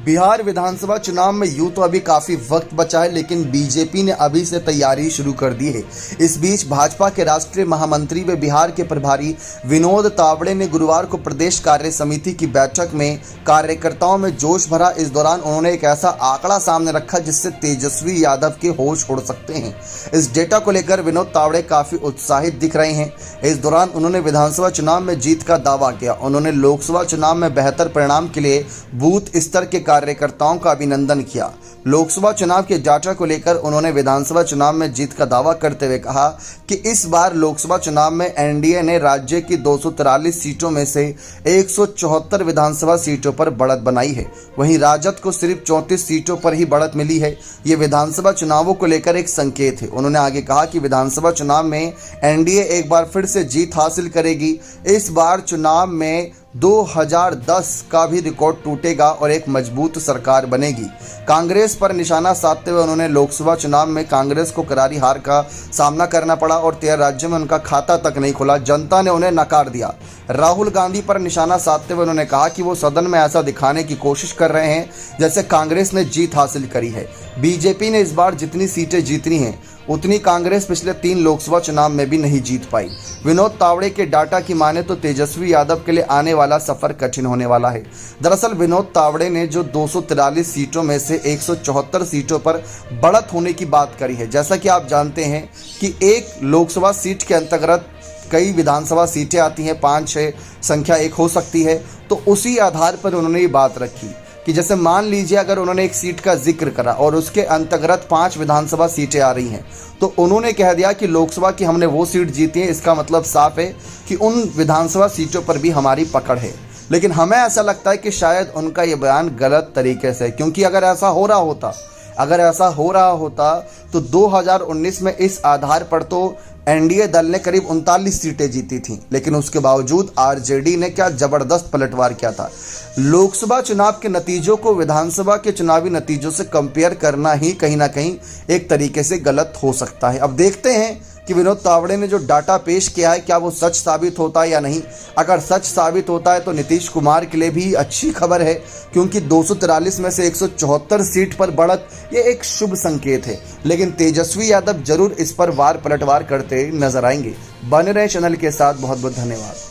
बिहार विधानसभा चुनाव में यूं तो अभी काफी वक्त बचा है, लेकिन बीजेपी ने अभी से तैयारी शुरू कर दी है। इस बीच भाजपा के राष्ट्रीय महामंत्री व बिहार के प्रभारी विनोद तावड़े ने गुरुवार को प्रदेश कार्य समिति की बैठक में कार्यकर्ताओं में जोश भरा। इस दौरान उन्होंने एक ऐसा आंकड़ा सामने रखा जिससे तेजस्वी यादव के होश उड़ सकते हैं। इस डेटा को लेकर विनोद तावड़े काफी उत्साहित दिख रहे हैं। इस दौरान उन्होंने विधानसभा चुनाव में जीत का दावा किया। उन्होंने लोकसभा चुनाव में बेहतर परिणाम के लिए बूथ स्तर के कार्यकर्ताओं का अभिनंदन किया। लोकसभा चुनाव के डाटा को लेकर उन्होंने विधानसभा चुनाव में जीत का दावा करते हुए कहा कि इस बार लोकसभा चुनाव में एनडीए ने राज्य की 243 सीटों में से 174 विधानसभा सीटों पर बढ़त बनाई है। वहीं राजद को सिर्फ 34 सीटों पर ही बढ़त मिली है। ये विधानसभा चुनावों को लेकर एक संकेत है। उन्होंने आगे कहा कि विधानसभा चुनाव में एनडीए एक बार फिर से जीत हासिल करेगी। इस बार चुनाव में 2010 का भी रिकॉर्ड टूटेगा और एक मजबूत सरकार बनेगी। कांग्रेस पर निशाना साधते हुए उन्होंने लोकसभा चुनाव में कांग्रेस को करारी हार का सामना करना पड़ा और 13 राज्यों में उनका खाता तक नहीं खुला। जनता ने उन्हें नकार दिया। राहुल गांधी पर निशाना साधते हुए उन्होंने कहा कि वो सदन में ऐसा दिखाने की कोशिश कर रहे हैं जैसे कांग्रेस ने जीत हासिल करी है। बीजेपी ने इस बार जितनी सीटें जीतनी हैं उतनी कांग्रेस पिछले 3 लोकसभा चुनाव में भी नहीं जीत पाई। विनोद तावड़े के डाटा की माने तो तेजस्वी यादव के लिए आने वाला सफर कठिन होने वाला है। दरअसल विनोद तावड़े ने जो 243 सीटों में से 174 सीटों पर बढ़त होने की बात करी है। जैसा कि आप जानते हैं कि एक लोकसभा सीट के अंतर्गत कई विधानसभा सीटें आती हैं, 5-6 संख्या एक हो सकती है। तो उसी आधार पर उन्होंने ये बात रखी कि जैसे मान लीजिए अगर उन्होंने एक सीट का जिक्र करा और उसके अंतर्गत 5 विधानसभा सीटें आ रही हैं, तो उन्होंने कह दिया कि लोकसभा की हमने वो सीट जीती है। इसका मतलब साफ है कि उन विधानसभा सीटों पर भी हमारी पकड़ है। लेकिन हमें ऐसा लगता है कि शायद उनका ये बयान गलत तरीके से, क्योंकि अगर ऐसा हो रहा होता तो 2019 में इस आधार पर तो एनडीए दल ने करीब 39 सीटें जीती थीं, लेकिन उसके बावजूद आरजेडी ने क्या जबरदस्त पलटवार किया था। लोकसभा चुनाव के नतीजों को विधानसभा के चुनावी नतीजों से कंपेयर करना ही कहीं ना कहीं एक तरीके से गलत हो सकता है। अब देखते हैं कि विनोद तावड़े ने जो डाटा पेश किया है क्या वो सच साबित होता है या नहीं। अगर सच साबित होता है तो नीतीश कुमार के लिए भी अच्छी खबर है, क्योंकि 243 में से 174 सीट पर बढ़त ये एक शुभ संकेत है। लेकिन तेजस्वी यादव जरूर इस पर वार पलटवार करते नजर आएंगे। बने रहे चैनल के साथ। बहुत बहुत धन्यवाद।